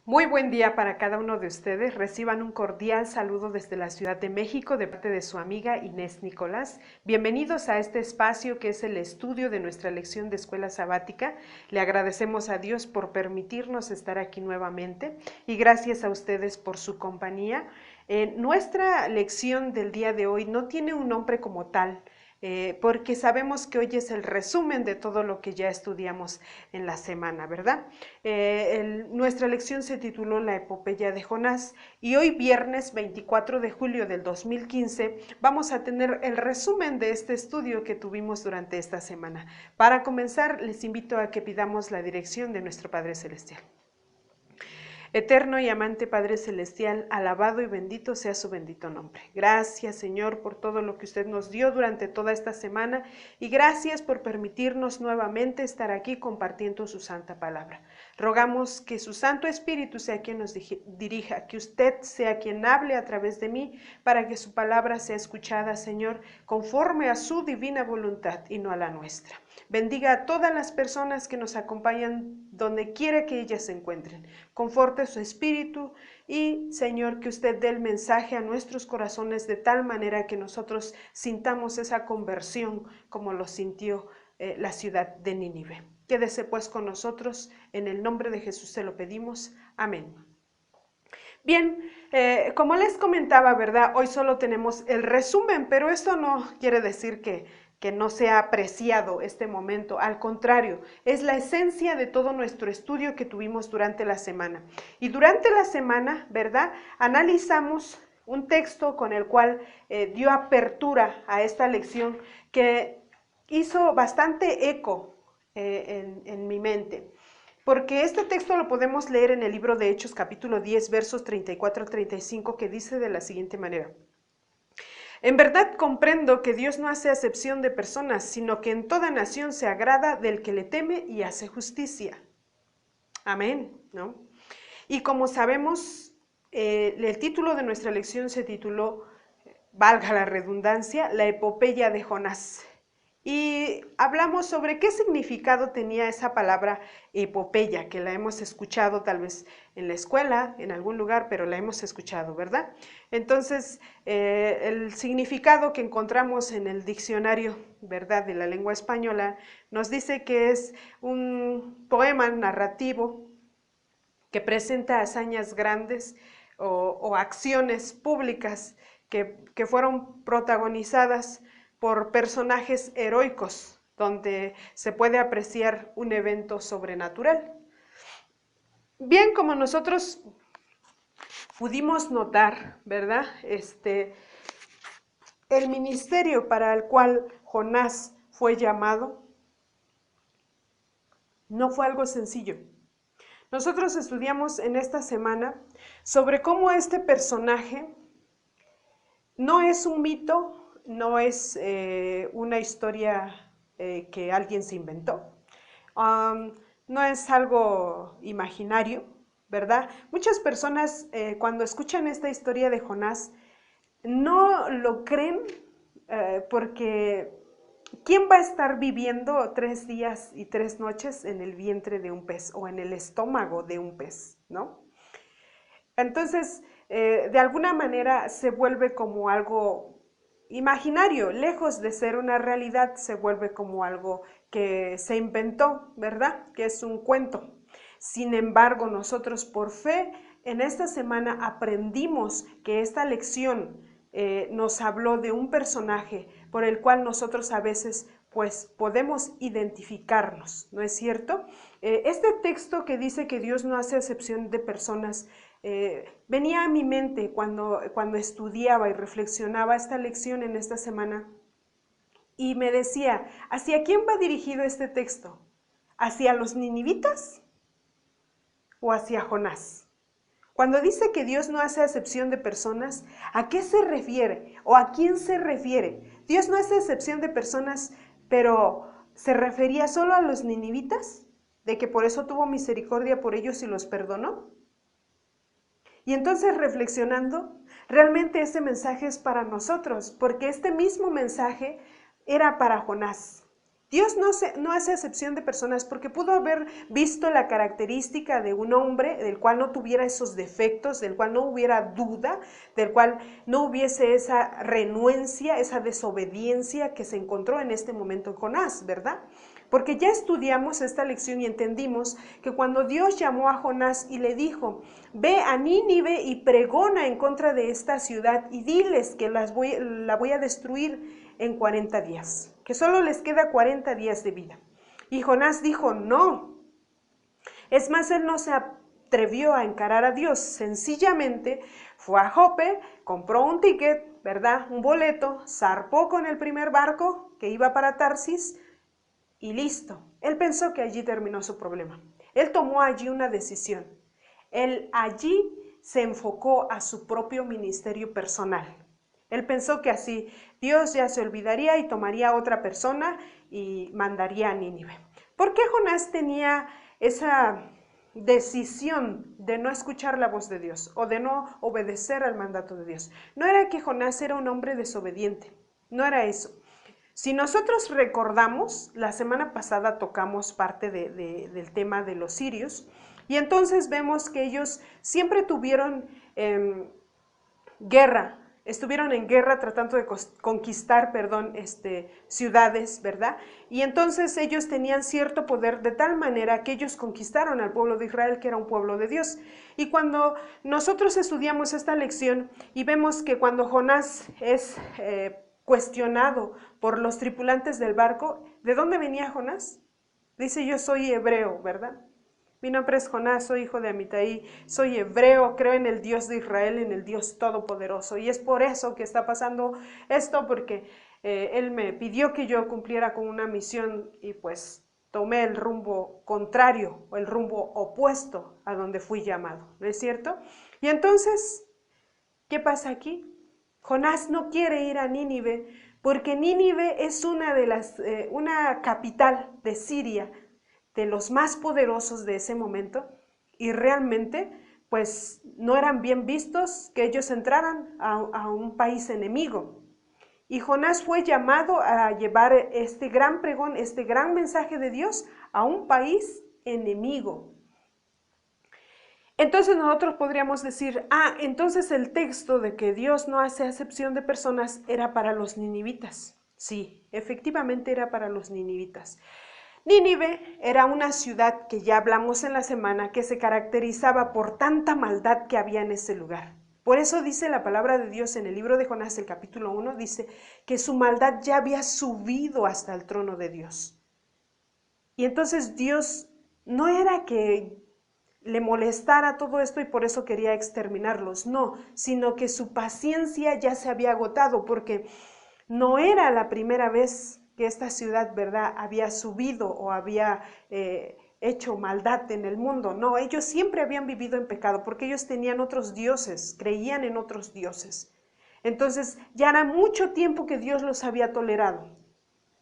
Muy buen día para cada uno de ustedes. Reciban un cordial saludo desde la Ciudad de México de parte de su amiga Inés Nicolás. Bienvenidos a este espacio que es el estudio de nuestra lección de escuela sabática. Le agradecemos a Dios por permitirnos estar aquí nuevamente y gracias a ustedes por su compañía. Nuestra lección del día de hoy no tiene un nombre como tal, porque sabemos que hoy es el resumen de todo lo que ya estudiamos en la semana, ¿verdad? Nuestra lección se tituló La epopeya de Jonás y hoy viernes 24 de julio del 2015 vamos a tener el resumen de este estudio que tuvimos durante esta semana. Para comenzar, les invito a que pidamos la dirección de nuestro Padre Celestial. Eterno y amante Padre Celestial, alabado y bendito sea su bendito nombre. Gracias, Señor, por todo lo que usted nos dio durante toda esta semana y gracias por permitirnos nuevamente estar aquí compartiendo su santa palabra. Rogamos que su Santo Espíritu sea quien nos dirija, que usted sea quien hable a través de mí para que su palabra sea escuchada, Señor, conforme a su divina voluntad y no a la nuestra. Bendiga a todas las personas que nos acompañan donde quiera que ellas se encuentren. Conforte su espíritu y, Señor, que usted dé el mensaje a nuestros corazones de tal manera que nosotros sintamos esa conversión como lo sintió la ciudad de Nínive. Quédese pues con nosotros, en el nombre de Jesús se lo pedimos. Amén. Bien, como les comentaba, ¿verdad? Hoy solo tenemos el resumen, pero esto no quiere decir que no sea apreciado este momento. Al contrario, es la esencia de todo nuestro estudio que tuvimos durante la semana. Y durante la semana, ¿verdad? Analizamos un texto con el cual dio apertura a esta lección que hizo bastante eco en mi mente. Porque este texto lo podemos leer en el libro de Hechos, capítulo 10, versos 34 al 35, que dice de la siguiente manera. En verdad comprendo que Dios no hace acepción de personas, sino que en toda nación se agrada del que le teme y hace justicia. Amén, ¿no? Y como sabemos, el título de nuestra lección se tituló, valga la redundancia, La epopeya de Jonás. Y hablamos sobre qué significado tenía esa palabra epopeya, que la hemos escuchado tal vez en la escuela, en algún lugar, pero la hemos escuchado, ¿verdad? Entonces, el significado que encontramos en el diccionario, ¿verdad?, de la lengua española, nos dice que es un poema narrativo que presenta hazañas grandes o acciones públicas que fueron protagonizadas por personajes heroicos, donde se puede apreciar un evento sobrenatural. Bien, como nosotros pudimos notar, ¿verdad? El ministerio para el cual Jonás fue llamado no fue algo sencillo. Nosotros estudiamos en esta semana sobre cómo este personaje no es un mito, no es una historia que alguien se inventó, no es algo imaginario, ¿verdad? Muchas personas cuando escuchan esta historia de Jonás no lo creen porque ¿quién va a estar viviendo 3 días y 3 noches en el vientre de un pez o en el estómago de un pez, ¿no? Entonces, de alguna manera se vuelve como algo imaginario, lejos de ser una realidad, se vuelve como algo que se inventó, ¿verdad? Que es un cuento. Sin embargo, nosotros por fe en esta semana aprendimos que esta lección nos habló de un personaje por el cual nosotros a veces pues podemos identificarnos, ¿no es cierto? Este texto que dice que Dios no hace acepción de personas venía a mi mente cuando estudiaba y reflexionaba esta lección en esta semana y me decía, ¿hacia quién va dirigido este texto? ¿Hacia los ninivitas o hacia Jonás? Cuando dice que Dios no hace acepción de personas, ¿a qué se refiere o a quién se refiere? Dios no hace acepción de personas, pero ¿se refería solo a los ninivitas? ¿De que por eso tuvo misericordia por ellos y los perdonó? Y entonces reflexionando, realmente ese mensaje es para nosotros, porque este mismo mensaje era para Jonás. Dios no hace acepción de personas porque pudo haber visto la característica de un hombre del cual no tuviera esos defectos, del cual no hubiera duda, del cual no hubiese esa renuencia, esa desobediencia que se encontró en este momento en Jonás, ¿verdad? Porque ya estudiamos esta lección y entendimos que cuando Dios llamó a Jonás y le dijo, ve a Nínive y pregona en contra de esta ciudad y diles que la voy a destruir en 40 días, que solo les queda 40 días de vida. Y Jonás dijo, no. Es más, él no se atrevió a encarar a Dios, sencillamente fue a Jope, compró un ticket, ¿verdad? Un boleto, zarpó con el primer barco que iba para Tarsis, y listo. Él pensó que allí terminó su problema. Él tomó allí una decisión. Él allí se enfocó a su propio ministerio personal. Él pensó que así Dios ya se olvidaría y tomaría a otra persona y mandaría a Nínive. ¿Por qué Jonás tenía esa decisión de no escuchar la voz de Dios o de no obedecer al mandato de Dios? No era que Jonás era un hombre desobediente, no era eso. Si nosotros recordamos, la semana pasada tocamos parte del tema de los sirios y entonces vemos que ellos siempre tuvieron guerra, estuvieron en guerra tratando de conquistar, ciudades, ¿verdad? Y entonces ellos tenían cierto poder de tal manera que ellos conquistaron al pueblo de Israel, que era un pueblo de Dios. Y cuando nosotros estudiamos esta lección y vemos que cuando Jonás es cuestionado por los tripulantes del barco, ¿de dónde venía Jonás? Dice, yo soy hebreo, ¿verdad? Mi nombre es Jonás, soy hijo de Amitai, soy hebreo, creo en el Dios de Israel, en el Dios Todopoderoso. Y es por eso que está pasando esto, porque Él me pidió que yo cumpliera con una misión y pues tomé el rumbo contrario o el rumbo opuesto a donde fui llamado, ¿no es cierto? Y entonces, ¿qué pasa aquí? Jonás no quiere ir a Nínive porque Nínive es una capital de Siria, de los más poderosos de ese momento, y realmente pues no eran bien vistos que ellos entraran a un país enemigo. Y Jonás fue llamado a llevar este gran pregón, este gran mensaje de Dios a un país enemigo. Entonces nosotros podríamos decir, entonces el texto de que Dios no hace acepción de personas era para los ninivitas. Sí, efectivamente era para los ninivitas. Nínive era una ciudad que ya hablamos en la semana que se caracterizaba por tanta maldad que había en ese lugar. Por eso dice la palabra de Dios en el libro de Jonás, el capítulo 1, dice que su maldad ya había subido hasta el trono de Dios. Y entonces Dios no era que le molestara todo esto y por eso quería exterminarlos, no, sino que su paciencia ya se había agotado porque no era la primera vez que esta ciudad, ¿verdad?, había subido o había hecho maldad en el mundo. No, ellos siempre habían vivido en pecado porque ellos tenían otros dioses, creían en otros dioses. Entonces ya era mucho tiempo que Dios los había tolerado.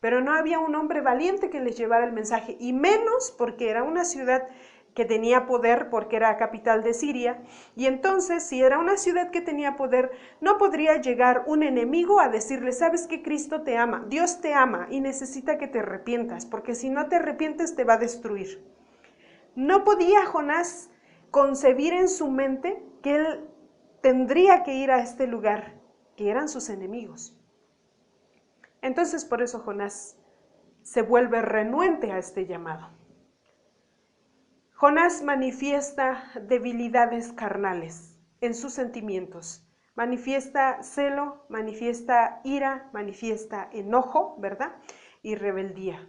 Pero no había un hombre valiente que les llevara el mensaje, y menos porque era una ciudad que tenía poder, porque era capital de Siria, y entonces si era una ciudad que tenía poder, no podría llegar un enemigo a decirle, sabes que Cristo te ama, Dios te ama y necesita que te arrepientas, porque si no te arrepientes te va a destruir. No podía Jonás concebir en su mente que él tendría que ir a este lugar, que eran sus enemigos. Entonces por eso Jonás se vuelve renuente a este llamado. Jonás manifiesta debilidades carnales en sus sentimientos. Manifiesta celo, manifiesta ira, manifiesta enojo, ¿verdad? Y rebeldía.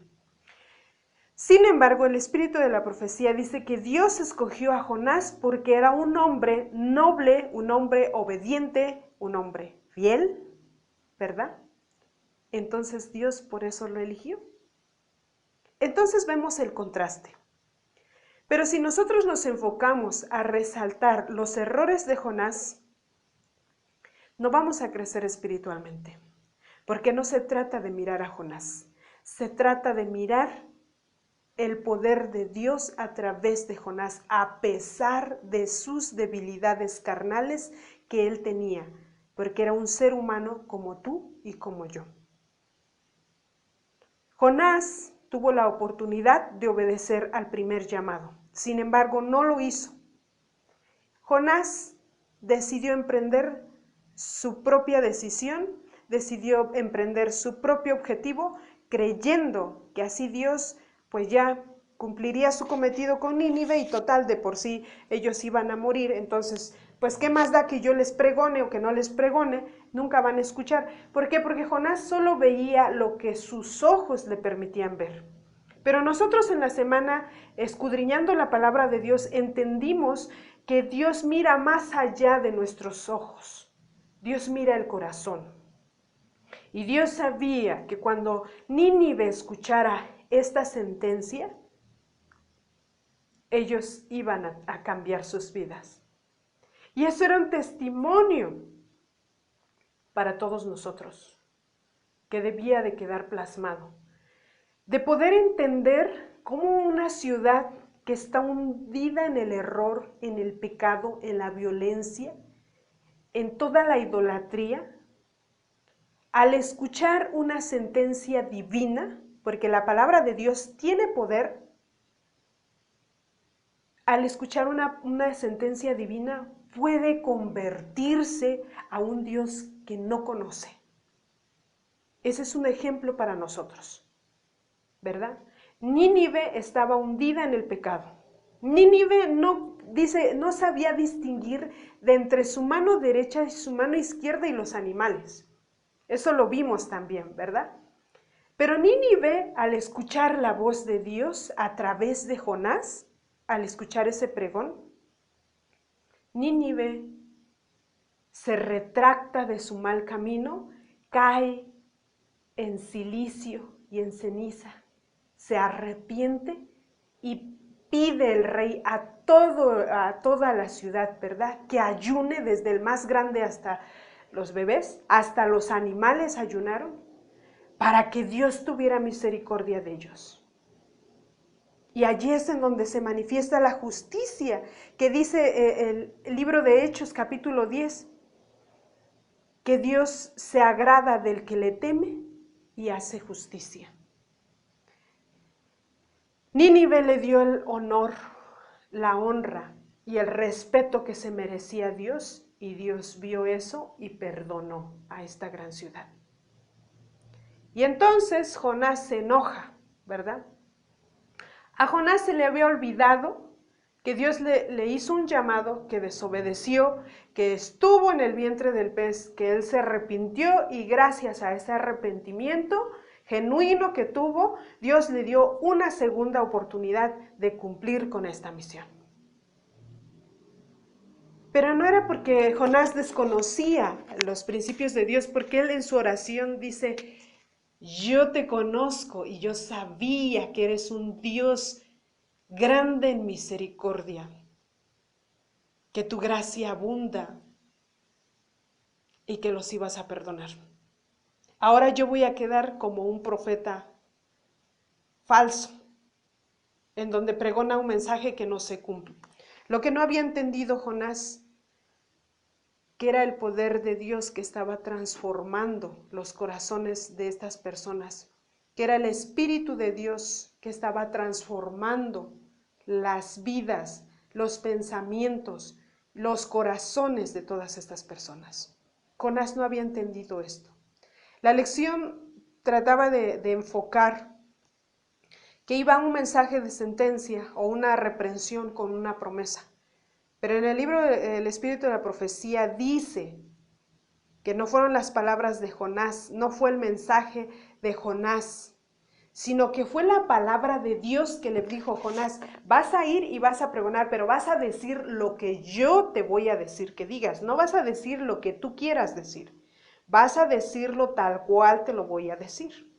Sin embargo, el espíritu de la profecía dice que Dios escogió a Jonás porque era un hombre noble, un hombre obediente, un hombre fiel, ¿verdad? Entonces Dios por eso lo eligió. Entonces vemos el contraste. Pero si nosotros nos enfocamos a resaltar los errores de Jonás, no vamos a crecer espiritualmente, porque no se trata de mirar a Jonás, se trata de mirar el poder de Dios a través de Jonás, a pesar de sus debilidades carnales que él tenía, porque era un ser humano como tú y como yo. Jonás tuvo la oportunidad de obedecer al primer llamado, sin embargo no lo hizo. Jonás decidió emprender su propia decisión, decidió emprender su propio objetivo, creyendo que así Dios pues ya cumpliría su cometido con Nínive y total de por sí ellos iban a morir, entonces pues qué más da que yo les pregone o que no les pregone, nunca van a escuchar. ¿Por qué? Porque Jonás solo veía lo que sus ojos le permitían ver. Pero nosotros en la semana, escudriñando la palabra de Dios, entendimos que Dios mira más allá de nuestros ojos. Dios mira el corazón. Y Dios sabía que cuando Nínive escuchara esta sentencia, ellos iban a cambiar sus vidas. Y eso era un testimonio para todos nosotros, que debía de quedar plasmado. De poder entender cómo una ciudad que está hundida en el error, en el pecado, en la violencia, en toda la idolatría, al escuchar una sentencia divina, porque la palabra de Dios tiene poder, al escuchar una sentencia divina puede convertirse a un Dios que no conoce. Ese es un ejemplo para nosotros, ¿verdad? Nínive estaba hundida en el pecado. Nínive no sabía distinguir de entre su mano derecha y su mano izquierda y los animales. Eso lo vimos también, ¿verdad? Pero Nínive, al escuchar la voz de Dios a través de Jonás, al escuchar ese pregón, Nínive se retracta de su mal camino, cae en silicio y en ceniza, se arrepiente y pide el rey a toda la ciudad, ¿verdad? Que ayune desde el más grande hasta los bebés, hasta los animales ayunaron, para que Dios tuviera misericordia de ellos. Y allí es en donde se manifiesta la justicia, que dice el libro de Hechos, capítulo 10, que Dios se agrada del que le teme y hace justicia. Nínive le dio el honor, la honra y el respeto que se merecía a Dios, y Dios vio eso y perdonó a esta gran ciudad. Y entonces Jonás se enoja, ¿verdad? A Jonás se le había olvidado que Dios le hizo un llamado, que desobedeció, que estuvo en el vientre del pez, que él se arrepintió y gracias a ese arrepentimiento genuino que tuvo, Dios le dio una segunda oportunidad de cumplir con esta misión. Pero no era porque Jonás desconocía los principios de Dios, porque él en su oración dice: yo te conozco y yo sabía que eres un Dios grande en misericordia, que tu gracia abunda y que los ibas a perdonar. Ahora yo voy a quedar como un profeta falso, en donde pregona un mensaje que no se cumple. Lo que no había entendido Jonás, que era el poder de Dios que estaba transformando los corazones de estas personas, que era el Espíritu de Dios que estaba transformando las vidas, los pensamientos, los corazones de todas estas personas. Jonás no había entendido esto. La lección trataba de enfocar que iba un mensaje de sentencia o una reprensión con una promesa. Pero en el libro El Espíritu de la Profecía dice que no fueron las palabras de Jonás, no fue el mensaje de Jonás, sino que fue la palabra de Dios que le dijo: Jonás, vas a ir y vas a pregonar, pero vas a decir lo que yo te voy a decir que digas, no vas a decir lo que tú quieras decir, vas a decirlo tal cual te lo voy a decir.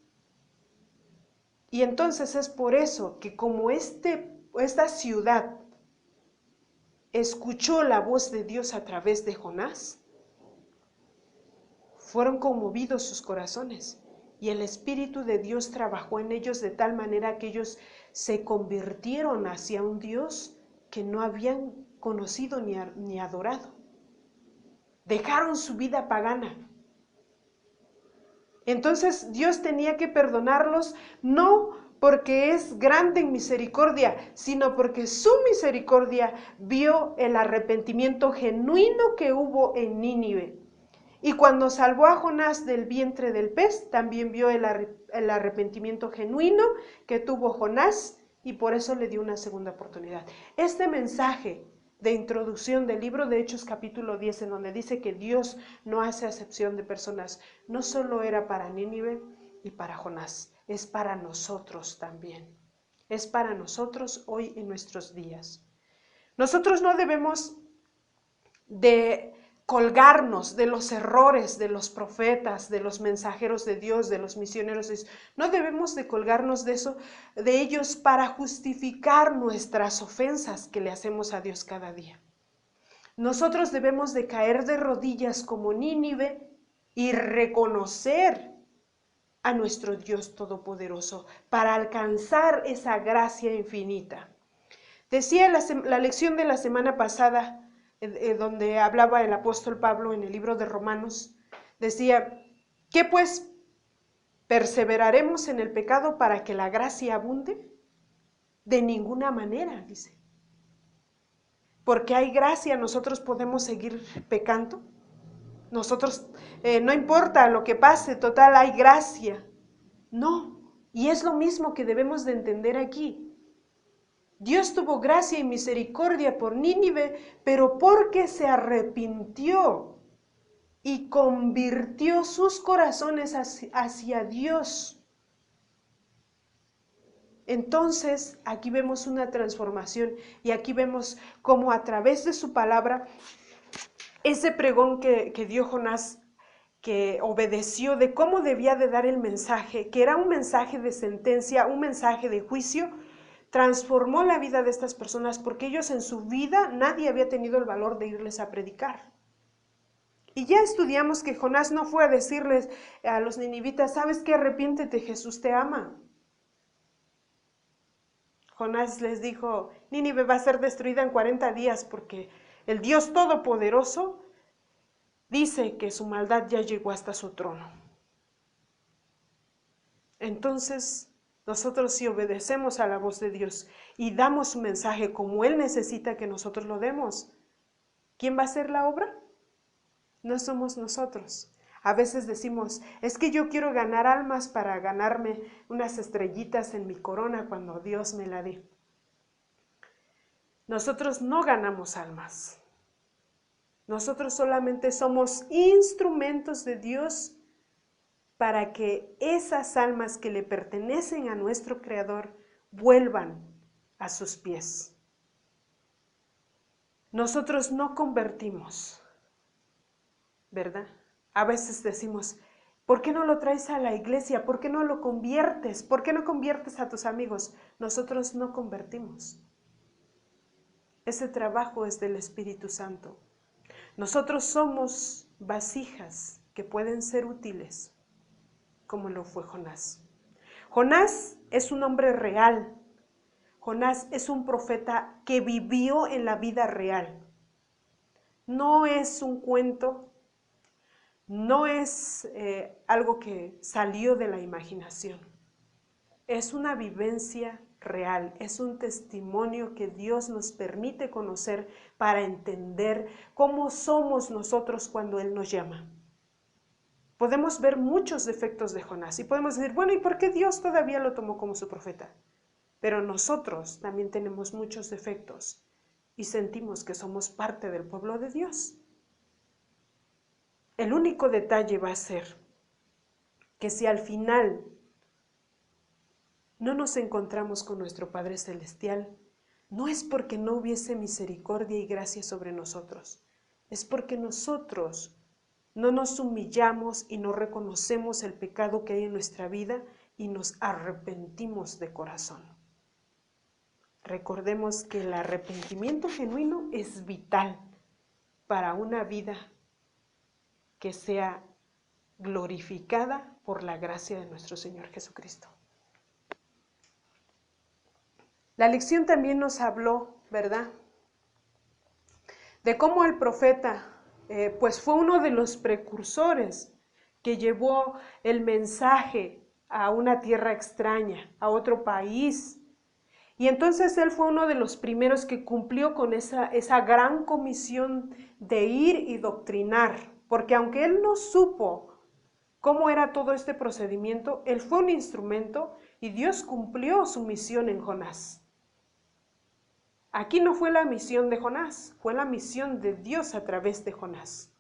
Y entonces es por eso que como esta ciudad escuchó la voz de Dios a través de Jonás, fueron conmovidos sus corazones y el Espíritu de Dios trabajó en ellos de tal manera que ellos se convirtieron hacia un Dios que no habían conocido ni adorado. Dejaron su vida pagana Entonces Dios tenía que perdonarlos, no porque es grande en misericordia, sino porque su misericordia vio el arrepentimiento genuino que hubo en Nínive. Y cuando salvó a Jonás del vientre del pez, también vio el arrepentimiento genuino que tuvo Jonás, y por eso le dio una segunda oportunidad. Este mensaje de introducción del libro de Hechos capítulo 10, en donde dice que Dios no hace acepción de personas, no solo era para Nínive y para Jonás, es para nosotros también. Es para nosotros hoy en nuestros días. Nosotros no debemos de colgarnos de los errores de los profetas, de los mensajeros de Dios, de los misioneros de Dios. No debemos de colgarnos de eso, de ellos para justificar nuestras ofensas que le hacemos a Dios cada día. Nosotros debemos de caer de rodillas como Nínive y reconocer a nuestro Dios Todopoderoso para alcanzar esa gracia infinita. Decía la lección de la semana pasada, donde hablaba el apóstol Pablo en el libro de Romanos, decía, ¿qué pues? ¿Perseveraremos en el pecado para que la gracia abunde? De ninguna manera, dice. Porque hay gracia, nosotros podemos seguir pecando. Nosotros, no importa lo que pase, total, hay gracia. No, y es lo mismo que debemos de entender aquí. Dios tuvo gracia y misericordia por Nínive, pero porque se arrepintió y convirtió sus corazones hacia Dios. Entonces, aquí vemos una transformación y aquí vemos cómo a través de su palabra, ese pregón que dio Jonás, que obedeció de cómo debía de dar el mensaje, que era un mensaje de sentencia, un mensaje de juicio, transformó la vida de estas personas porque ellos en su vida nadie había tenido el valor de irles a predicar. Y ya estudiamos que Jonás no fue a decirles a los ninivitas, ¿sabes qué? Arrepiéntete, Jesús te ama. Jonás les dijo, Nínive va a ser destruida en 40 días porque el Dios Todopoderoso dice que su maldad ya llegó hasta su trono. Entonces, nosotros si obedecemos a la voz de Dios y damos su mensaje como Él necesita que nosotros lo demos, ¿quién va a hacer la obra? No somos nosotros. A veces decimos, es que yo quiero ganar almas para ganarme unas estrellitas en mi corona cuando Dios me la dé. Nosotros no ganamos almas. Nosotros solamente somos instrumentos de Dios para que esas almas que le pertenecen a nuestro Creador vuelvan a sus pies. Nosotros no convertimos, ¿verdad? A veces decimos, ¿por qué no lo traes a la iglesia? ¿Por qué no lo conviertes? ¿Por qué no conviertes a tus amigos? Nosotros no convertimos. Ese trabajo es del Espíritu Santo. Nosotros somos vasijas que pueden ser útiles, como lo fue Jonás. Jonás es un hombre real. Jonás es un profeta que vivió en la vida real. No es un cuento, no es algo que salió de la imaginación. Es una vivencia real, es un testimonio que Dios nos permite conocer para entender cómo somos nosotros cuando Él nos llama. Podemos ver muchos defectos de Jonás y podemos decir, bueno, ¿y por qué Dios todavía lo tomó como su profeta? Pero nosotros también tenemos muchos defectos y sentimos que somos parte del pueblo de Dios. El único detalle va a ser que si al final no nos encontramos con nuestro Padre Celestial, no es porque no hubiese misericordia y gracia sobre nosotros, es porque nosotros no nos humillamos y no reconocemos el pecado que hay en nuestra vida y nos arrepentimos de corazón. Recordemos que el arrepentimiento genuino es vital para una vida que sea glorificada por la gracia de nuestro Señor Jesucristo. La lección también nos habló, ¿verdad?, de cómo el profeta, pues fue uno de los precursores que llevó el mensaje a una tierra extraña, a otro país. Y entonces él fue uno de los primeros que cumplió con esa gran comisión de ir y doctrinar, porque aunque él no supo cómo era todo este procedimiento, él fue un instrumento y Dios cumplió su misión en Jonás. Aquí no fue la misión de Jonás, fue la misión de Dios a través de Jonás.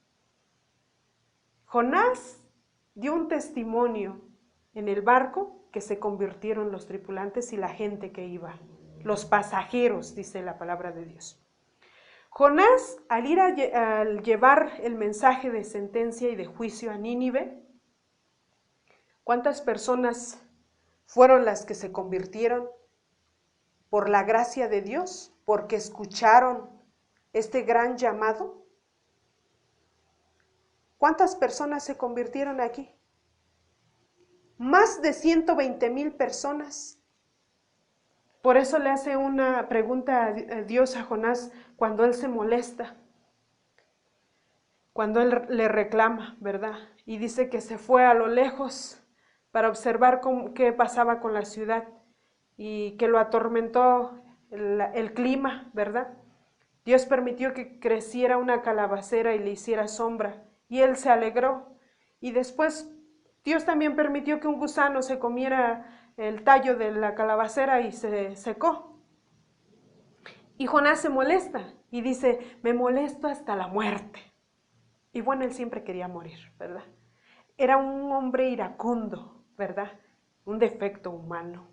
Jonás dio un testimonio en el barco que se convirtieron los tripulantes y la gente que iba, los pasajeros, dice la palabra de Dios. Jonás, al llevar el mensaje de sentencia y de juicio a Nínive, ¿cuántas personas fueron las que se convirtieron por la gracia de Dios, porque escucharon este gran llamado? ¿Cuántas personas se convirtieron aquí? Más de 120,000 personas. Por eso le hace una pregunta a Dios a Jonás cuando él se molesta, cuando él le reclama, ¿verdad? Y dice que se fue a lo lejos para observar qué pasaba con la ciudad y que lo atormentó el clima, ¿verdad? Dios permitió que creciera una calabacera y le hiciera sombra, y él se alegró. Y después Dios también permitió que un gusano se comiera el tallo de la calabacera y se secó. Y Jonás se molesta y dice, me molesto hasta la muerte. Y bueno, él siempre quería morir, ¿verdad? Era un hombre iracundo, ¿verdad? Un defecto humano,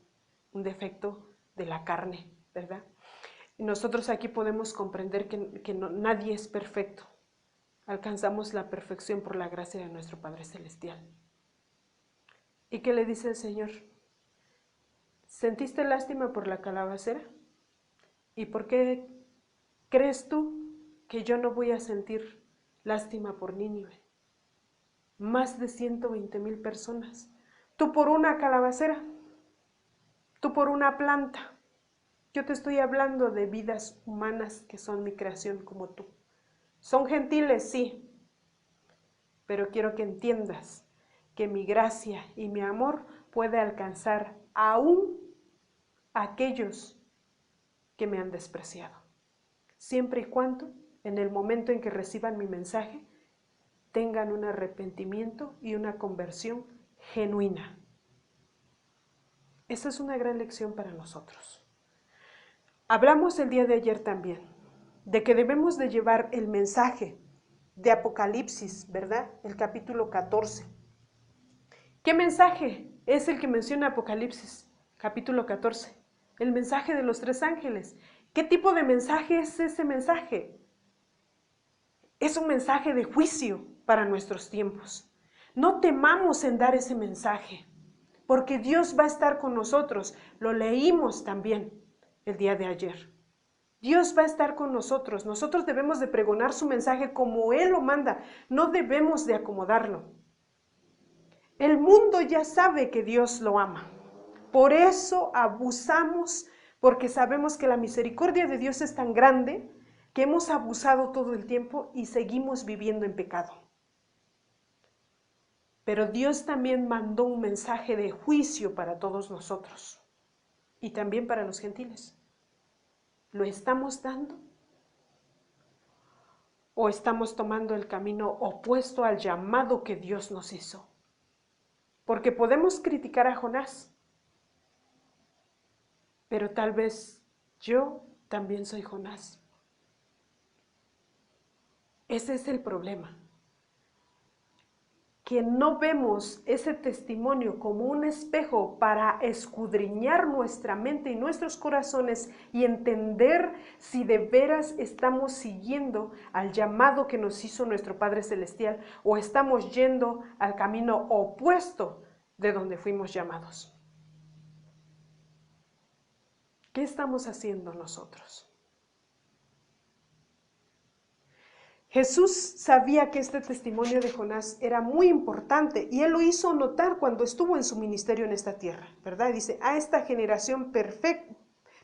un defecto de la carne, ¿verdad? Y nosotros aquí podemos comprender que nadie es perfecto. Alcanzamos la perfección por la gracia de nuestro Padre Celestial. ¿Y qué le dice el Señor? ¿Sentiste lástima por la calabacera? ¿Y por qué crees tú que yo no voy a sentir lástima por Nínive? Más de 120,000 personas. Tú por una calabacera, tú por una planta. Yo te estoy hablando de vidas humanas que son mi creación como tú. Son gentiles, sí, pero quiero que entiendas que mi gracia y mi amor puede alcanzar aún a aquellos que me han despreciado, siempre y cuando en el momento en que reciban mi mensaje tengan un arrepentimiento y una conversión genuina. Esa es una gran lección para nosotros. Hablamos el día de ayer también de que debemos de llevar el mensaje de Apocalipsis, ¿verdad? El capítulo 14. ¿Qué mensaje es el que menciona Apocalipsis, capítulo 14? El mensaje de los 3 ángeles. ¿Qué tipo de mensaje es ese mensaje? Es un mensaje de juicio para nuestros tiempos. No temamos en dar ese mensaje, porque Dios va a estar con nosotros. Lo leímos también el día de ayer. Dios va a estar con nosotros. Nosotros debemos de pregonar su mensaje como Él lo manda. No debemos de acomodarlo. El mundo ya sabe que Dios lo ama. Por eso abusamos, porque sabemos que la misericordia de Dios es tan grande que hemos abusado todo el tiempo y seguimos viviendo en pecado. Pero Dios también mandó un mensaje de juicio para todos nosotros y también para los gentiles. ¿Lo estamos dando? ¿O estamos tomando el camino opuesto al llamado que Dios nos hizo? Porque podemos criticar a Jonás, pero tal vez yo también soy Jonás. Ese es el problema. Que no vemos ese testimonio como un espejo para escudriñar nuestra mente y nuestros corazones y entender si de veras estamos siguiendo al llamado que nos hizo nuestro Padre Celestial o estamos yendo al camino opuesto de donde fuimos llamados. ¿Qué estamos haciendo nosotros? Jesús sabía que este testimonio de Jonás era muy importante y Él lo hizo notar cuando estuvo en su ministerio en esta tierra, ¿verdad? Dice, esta generación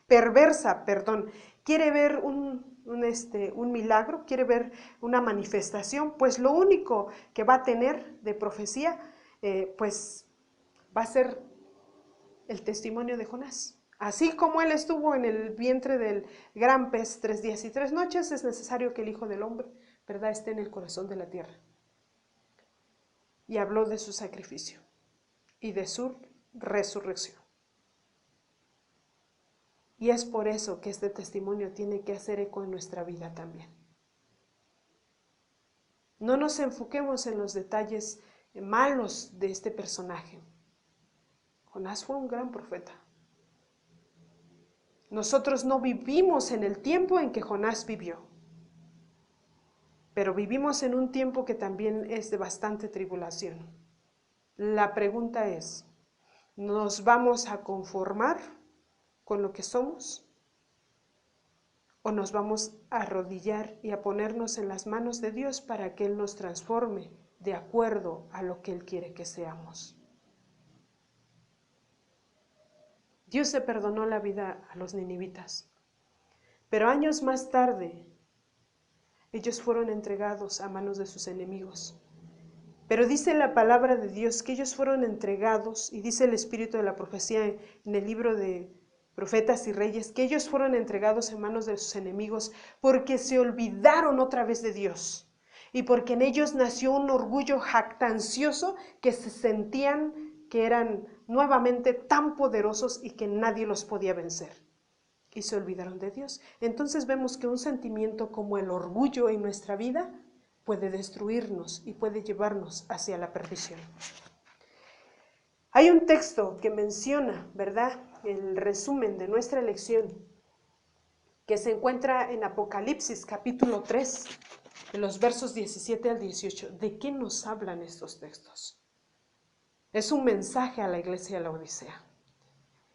perversa, quiere ver un un milagro, quiere ver una manifestación, pues lo único que va a tener de profecía, pues va a ser el testimonio de Jonás. Así como él estuvo en el vientre del gran pez 3 días y 3 noches, es necesario que el Hijo del Hombre, ¿verdad?, esté en el corazón de la tierra. Y habló de su sacrificio y de su resurrección. Y es por eso que este testimonio tiene que hacer eco en nuestra vida también. No nos enfoquemos en los detalles malos de este personaje. Jonás fue un gran profeta. Nosotros no vivimos en el tiempo en que Jonás vivió, pero vivimos en un tiempo que también es de bastante tribulación. La pregunta es, ¿nos vamos a conformar con lo que somos? ¿O nos vamos a arrodillar y a ponernos en las manos de Dios para que Él nos transforme de acuerdo a lo que Él quiere que seamos? Dios se perdonó la vida a los ninivitas, pero años más tarde ellos fueron entregados a manos de sus enemigos. Pero dice la palabra de Dios que ellos fueron entregados, y dice el espíritu de la profecía en el libro de Profetas y Reyes, que ellos fueron entregados en manos de sus enemigos porque se olvidaron otra vez de Dios y porque en ellos nació un orgullo jactancioso que se sentían que eran nuevamente tan poderosos y que nadie los podía vencer. Y se olvidaron de Dios. Entonces vemos que un sentimiento como el orgullo en nuestra vida puede destruirnos y puede llevarnos hacia la perdición. Hay un texto que menciona, ¿verdad?, el resumen de nuestra lección, que se encuentra en Apocalipsis capítulo 3, en los versos 17 al 18. ¿De qué nos hablan estos textos? Es un mensaje a la iglesia de la Odisea.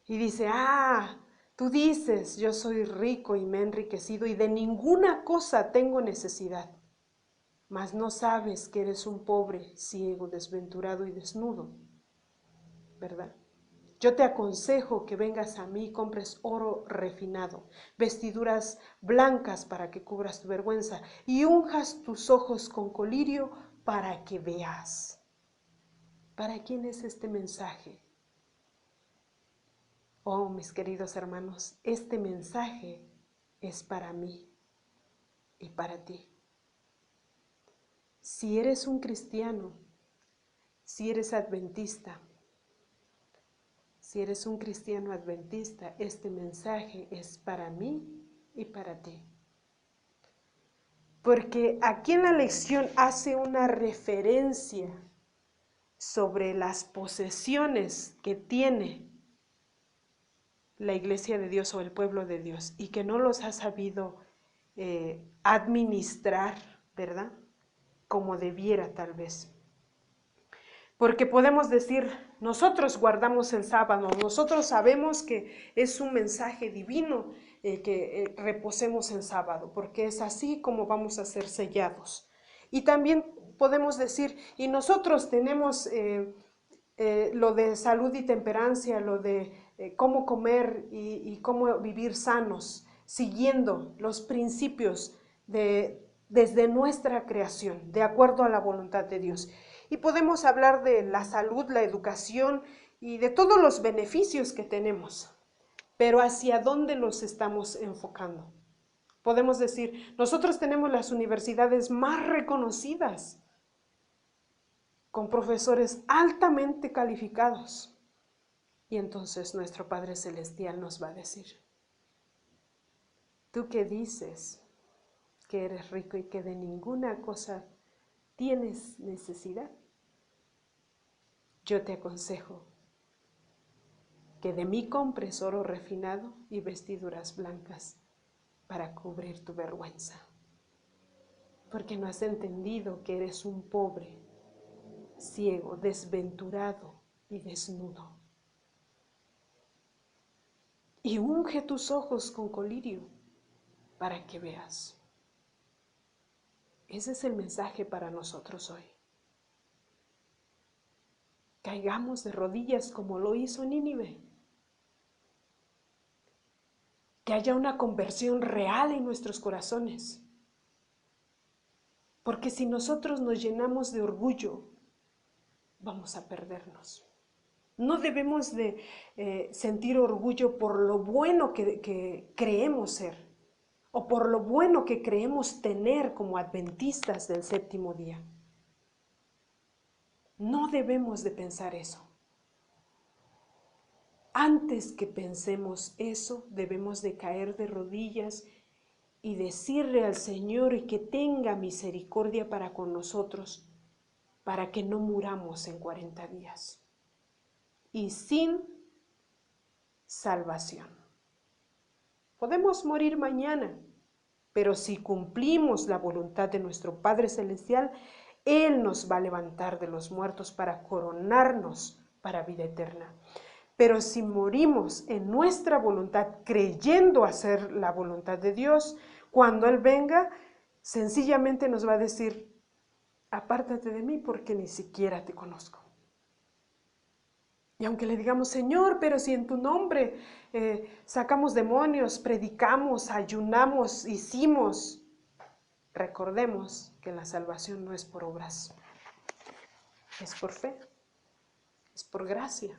Y dice, tú dices, yo soy rico y me he enriquecido y de ninguna cosa tengo necesidad, mas no sabes que eres un pobre, ciego, desventurado y desnudo, ¿verdad? Yo te aconsejo que vengas a mí y compres oro refinado, vestiduras blancas para que cubras tu vergüenza y unjas tus ojos con colirio para que veas. ¿Para quién es este mensaje? Oh, mis queridos hermanos, este mensaje es para mí y para ti. Si eres un cristiano, si eres adventista, si eres un cristiano adventista, este mensaje es para mí y para ti. Porque aquí en la lección hace una referencia sobre las posesiones que tiene la iglesia de Dios o el pueblo de Dios y que no los ha sabido administrar, ¿verdad?, como debiera tal vez. Porque podemos decir, nosotros guardamos el sábado, nosotros sabemos que es un mensaje divino que reposemos en sábado, porque es así como vamos a ser sellados. Y también podemos decir, y nosotros tenemos lo de salud y temperancia, lo de cómo comer y cómo vivir sanos, siguiendo los principios desde nuestra creación, de acuerdo a la voluntad de Dios. Y podemos hablar de la salud, la educación y de todos los beneficios que tenemos, pero ¿hacia dónde los estamos enfocando? Podemos decir, nosotros tenemos las universidades más reconocidas, con profesores altamente calificados. Y entonces nuestro Padre Celestial nos va a decir, tú que dices que eres rico y que de ninguna cosa tienes necesidad, yo te aconsejo que de mí compres oro refinado y vestiduras blancas para cubrir tu vergüenza, porque no has entendido que eres un pobre, ciego, desventurado y desnudo. Y unge tus ojos con colirio para que veas. Ese es el mensaje para nosotros hoy. Caigamos de rodillas como lo hizo Nínive. que haya una conversión real en nuestros corazones. Porque si nosotros nos llenamos de orgullo, vamos a perdernos. No debemos de sentir orgullo por lo bueno que creemos ser o por lo bueno que creemos tener como adventistas del séptimo día. No debemos de pensar eso. Antes que pensemos eso, debemos de caer de rodillas y decirle al Señor y que tenga misericordia para con nosotros, para que no muramos en 40 días y sin salvación. Podemos morir mañana, pero si cumplimos la voluntad de nuestro Padre Celestial, Él nos va a levantar de los muertos para coronarnos para vida eterna. Pero si morimos en nuestra voluntad, creyendo hacer la voluntad de Dios, cuando Él venga, sencillamente nos va a decir, apártate de mí porque ni siquiera te conozco. Y aunque le digamos, Señor, pero si en tu nombre sacamos demonios, predicamos, ayunamos, hicimos, recordemos que la salvación no es por obras, es por fe, es por gracia.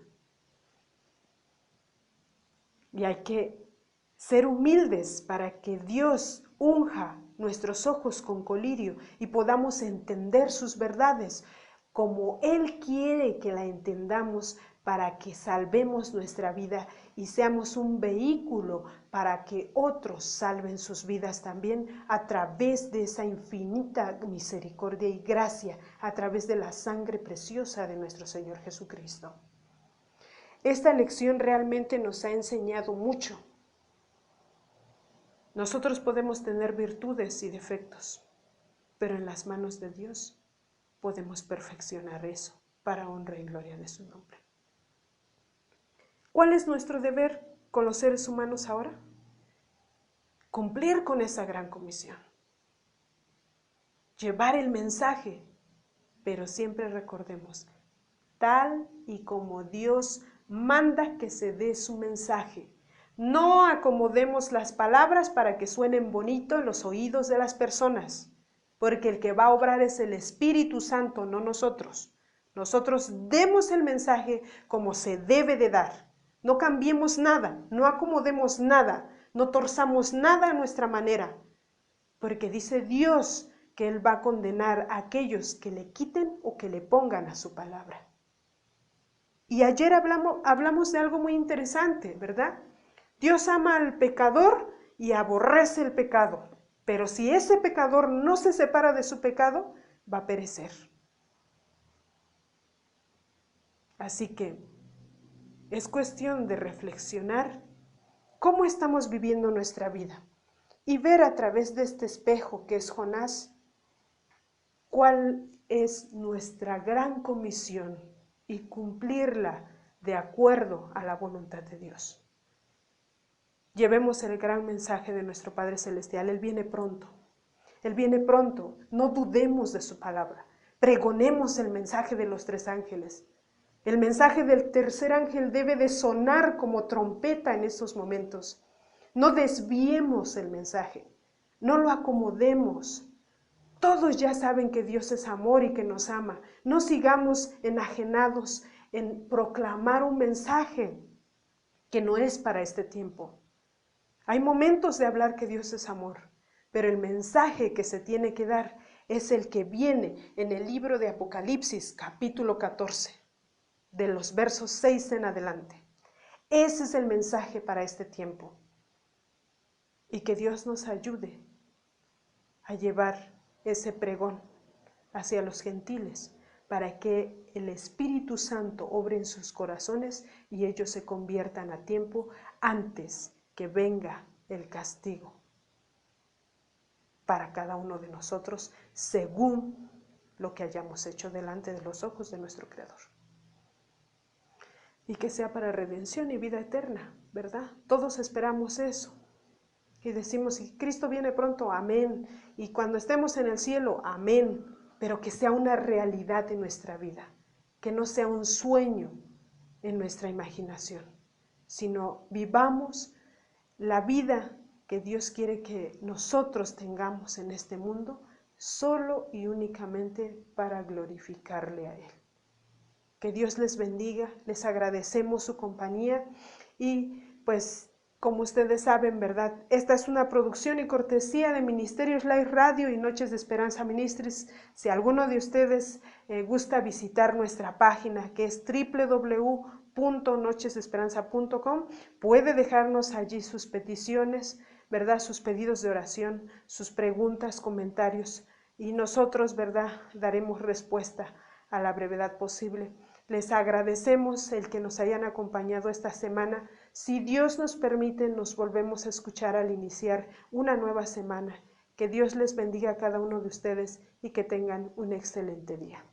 Y hay que ser humildes para que Dios unja nuestros ojos con colirio y podamos entender sus verdades como Él quiere que la entendamos para que salvemos nuestra vida y seamos un vehículo para que otros salven sus vidas también a través de esa infinita misericordia y gracia, a través de la sangre preciosa de nuestro Señor Jesucristo. Esta lección realmente nos ha enseñado mucho. Nosotros podemos tener virtudes y defectos, pero en las manos de Dios podemos perfeccionar eso para honra y gloria de su nombre. ¿Cuál es nuestro deber con los seres humanos ahora? Cumplir con esa gran comisión. Llevar el mensaje, pero siempre recordemos, tal y como Dios manda que se dé su mensaje. No acomodemos las palabras para que suenen bonito en los oídos de las personas, porque el que va a obrar es el Espíritu Santo, no nosotros. Nosotros demos el mensaje como se debe de dar. No cambiemos nada, no acomodemos nada, no torzamos nada a nuestra manera, porque dice Dios que Él va a condenar a aquellos que le quiten o que le pongan a su palabra. Y ayer hablamos de algo muy interesante, ¿verdad? Dios ama al pecador y aborrece el pecado, pero si ese pecador no se separa de su pecado, va a perecer. Así que es cuestión de reflexionar cómo estamos viviendo nuestra vida y ver a través de este espejo que es Jonás, cuál es nuestra gran comisión y cumplirla de acuerdo a la voluntad de Dios. Llevemos el gran mensaje de nuestro Padre Celestial. Él viene pronto. Él viene pronto. No dudemos de su palabra. Pregonemos el mensaje de los 3 ángeles. El mensaje del tercer ángel debe de sonar como trompeta en estos momentos. No desviemos el mensaje. No lo acomodemos. Todos ya saben que Dios es amor y que nos ama. No sigamos enajenados en proclamar un mensaje que no es para este tiempo. Hay momentos de hablar que Dios es amor, pero el mensaje que se tiene que dar es el que viene en el libro de Apocalipsis, capítulo 14, de los versos 6 en adelante. Ese es el mensaje para este tiempo. Y que Dios nos ayude a llevar ese pregón hacia los gentiles, para que el Espíritu Santo obre en sus corazones y ellos se conviertan a tiempo antes que venga el castigo para cada uno de nosotros, según lo que hayamos hecho delante de los ojos de nuestro Creador. Y que sea para redención y vida eterna, ¿verdad? Todos esperamos eso. Y decimos, si Cristo viene pronto, amén. Y cuando estemos en el cielo, amén. Pero que sea una realidad en nuestra vida, que no sea un sueño en nuestra imaginación, sino vivamos la vida que Dios quiere que nosotros tengamos en este mundo, solo y únicamente para glorificarle a Él. Que Dios les bendiga, les agradecemos su compañía y pues como ustedes saben, ¿verdad? Esta es una producción y cortesía de Ministerios Live Radio y Noches de Esperanza Ministries. Si alguno de ustedes gusta visitar nuestra página, que es www.nochesesperanza.com, puede dejarnos allí sus peticiones, ¿verdad? Sus pedidos de oración, sus preguntas, comentarios, y nosotros, ¿verdad?, daremos respuesta a la brevedad posible. Les agradecemos el que nos hayan acompañado esta semana. Si Dios nos permite, nos volvemos a escuchar al iniciar una nueva semana. Que Dios les bendiga a cada uno de ustedes y que tengan un excelente día.